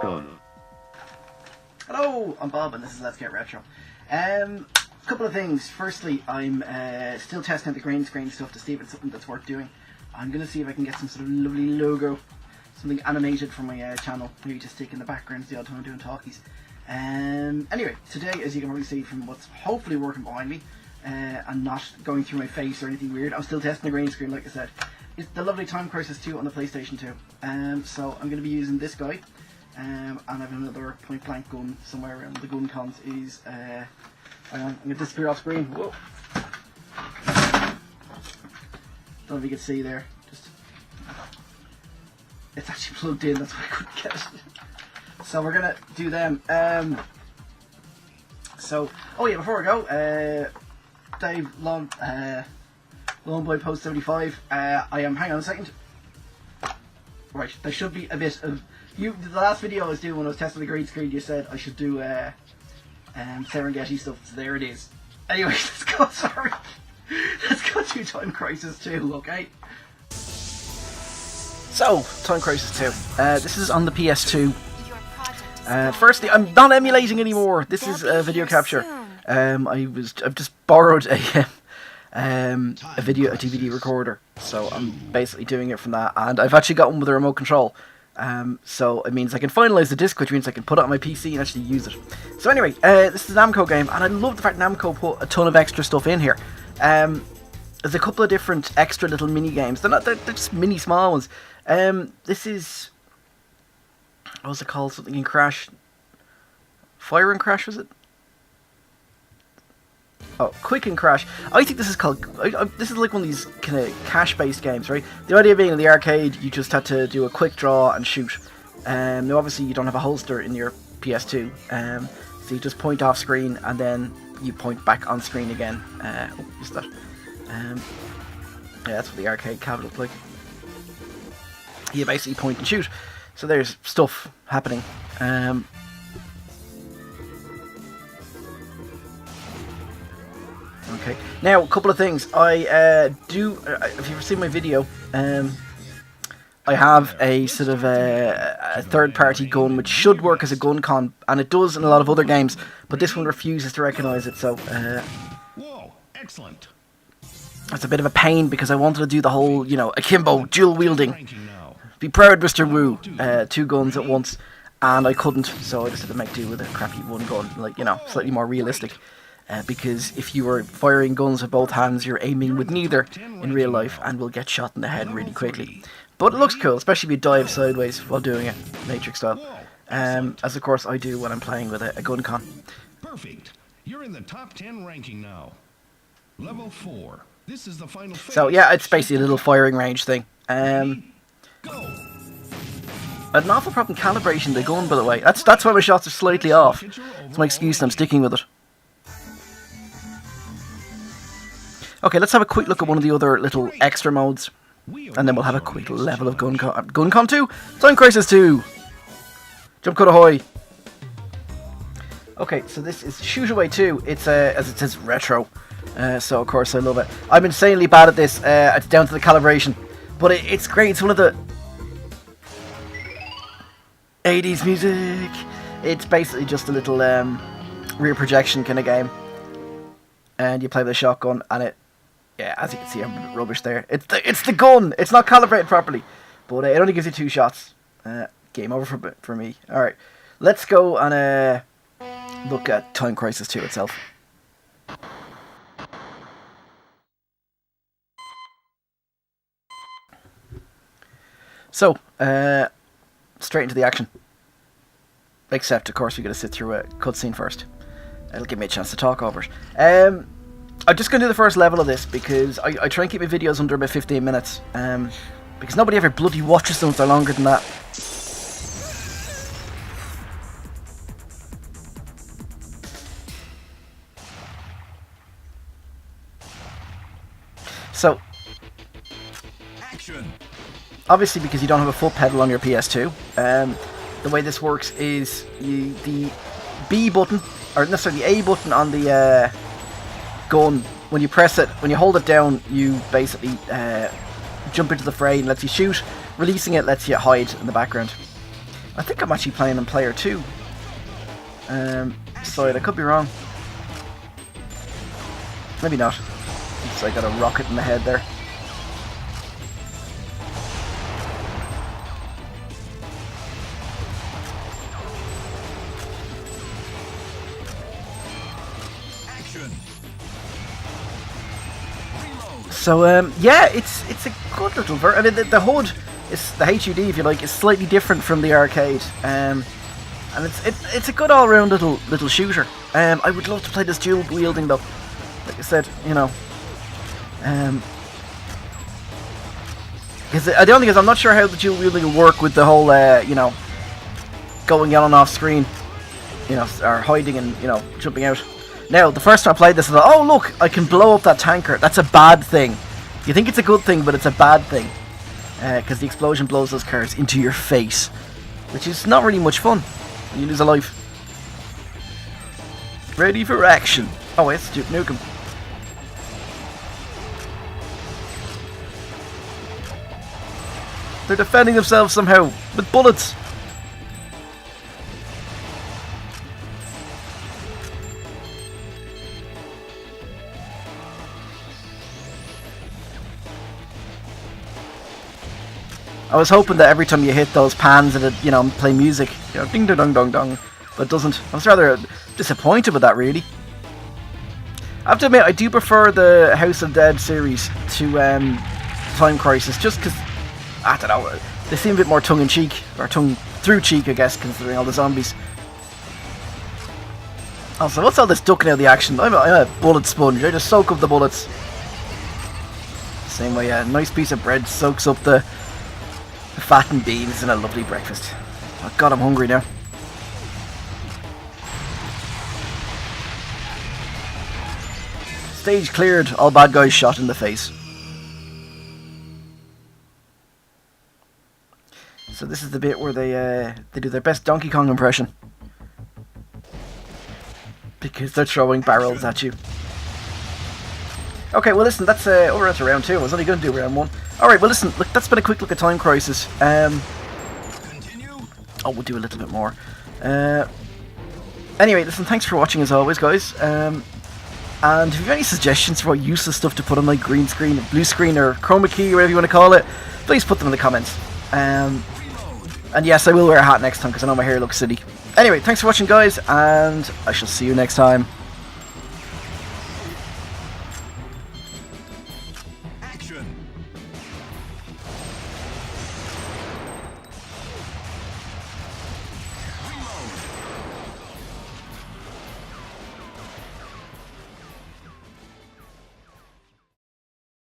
Hello, I'm Bob and this is Let's Get Retro. Couple of things. Firstly, I'm still testing out the Greenscreen stuff to see if it's something that's worth doing. I'm going to see if I can get some sort of lovely logo, something animated for my channel, maybe to stick in the background the odd time I'm doing talkies. Anyway, today, as you can probably see from what's hopefully working behind me, and not going through my face or anything weird, I'm still testing the Greenscreen, like I said. It's the lovely Time Crisis 2 on the PlayStation 2. So I'm going to be using this guy, and I have another point blank gun somewhere around the gun cons. I'm going to disappear off screen. Whoa! Don't know if you can see there. It's actually plugged in, that's why I couldn't get it. So we're going to do them. Oh yeah, before I go, Dave Longboy Post 75. hang on a second. Right, there should be a bit of the last video I was doing when I was testing the Greenscreen, you said I should do Serengeti stuff, so there it is. Anyway, let's go. Sorry, let's go to Time Crisis 2. Okay. So, Time Crisis 2. This is on the PS2. Firstly, I'm not emulating anymore. This is a video capture. I've just borrowed a DVD recorder, so I'm basically doing it from that, and I've actually got one with a remote control. So it means I can finalize the disc, which means I can put it on my PC and actually use it. So anyway, this is a Namco game, and I love the fact Namco put a ton of extra stuff in here. There's a couple of different extra little mini games. They're just mini small ones. This is, what was it called? Something in Crash. Fire and Crash, was it? Oh, Quick and Crash. I think this is called. This is like one of these kind of cash-based games, right? The idea being in the arcade, you just had to do a quick draw and shoot. Now, obviously, you don't have a holster in your PS2, so you just point off screen and then you point back on screen again. What's that? Yeah, that's what the arcade cabinet looked like. You basically point and shoot. So there's stuff happening. Okay. Now, a couple of things. If you've ever seen my video, I have a sort of a third-party gun which should work as a gun con, and it does in a lot of other games, but this one refuses to recognise it. So, whoa, excellent. It's a bit of a pain because I wanted to do the whole, akimbo dual wielding. Be proud, Mr. Wu. 2 guns at once, and I couldn't, so I just had to make do with a crappy one gun, slightly more realistic. Because if you were firing guns with both hands, you're aiming with neither in real life and will get shot in the head really quickly. But it looks cool, especially if you dive sideways while doing it, Matrix style. As of course I do when I'm playing with a gun con. Perfect. You're in the top 10 ranking now. Level 4. This is the final phase. So yeah, it's basically a little firing range thing. I had an awful problem calibrating the gun, by the way. That's why my shots are slightly off. It's my excuse and I'm sticking with it. Okay, let's have a quick look at one of the other little extra modes, and then we'll have a quick level of Gun Con 2, Time Crisis 2, Jump Cut Ahoy. Okay, so this is Shoot Away 2. It's as it says, retro. So of course I love it. I'm insanely bad at this. It's down to the calibration, but it's great. It's one of the 80s music. It's basically just a little rear projection kind of game, and you play with a shotgun, and yeah, as you can see, I'm a bit rubbish there. It's the gun. It's not calibrated properly, but it only gives you 2 shots. Game over for me. All right, let's go and look at Time Crisis 2 itself. So, straight into the action. Except, of course, we got to sit through a cutscene first. It'll give me a chance to talk over it. I'm just going to do the first level of this because I try and keep my videos under about 15 minutes. Because nobody ever bloody watches them if they're longer than that. So, Action. Obviously because you don't have a foot pedal on your PS2, the way this works is the B button, or necessarily the A button on the gun, when you press it, when you hold it down, you basically jump into the fray and lets you shoot. Releasing it lets you hide in the background. I think I'm actually playing on player 2. Side, I could be wrong. Maybe not. So I got a rocket in the head there. So yeah, it's a good little version. I mean, the HUD, is the HUD, if you like, is slightly different from the arcade, and it's a good all round little shooter. I would love to play this dual wielding though. Like I said, you know, because the only thing is I'm not sure how the dual wielding will work with the whole you know, going on and off screen, you know, or hiding and, you know, jumping out. Now, the first time I played this, I thought, oh look, I can blow up that tanker. That's a bad thing. You think it's a good thing, but it's a bad thing. Because the explosion blows those cars into your face. Which is not really much fun. You lose a life. Ready for action. Oh wait, it's Duke Nukem. They're defending themselves somehow, with bullets. I was hoping that every time you hit those pans it'd, you know, play music, you know, ding dong dong dong, but it doesn't. I was rather disappointed with that, really. I have to admit, I do prefer the House of Dead series to Time Crisis, just because, I don't know, they seem a bit more tongue-in-cheek, or tongue-through-cheek, I guess, considering all the zombies. Also, what's all this ducking out of the action? I'm a bullet sponge, I just soak up the bullets. Same way a nice piece of bread soaks up the fat and beans and a lovely breakfast. Oh god, I'm hungry now. Stage cleared, all bad guys shot in the face. So this is the bit where they do their best Donkey Kong impression. Because they're throwing barrels at you. Okay, well listen, that's over at round 2. I was only going to do round 1. Alright, well listen, look, that's been a quick look at Time Crisis. Oh, we'll do a little bit more. Anyway, listen, thanks for watching as always, guys. And if you have any suggestions for what useless stuff to put on, like green screen, blue screen, or chromakey, or whatever you want to call it, please put them in the comments. And yes, I will wear a hat next time, because I know my hair looks silly. Anyway, thanks for watching, guys, and I shall see you next time. Action!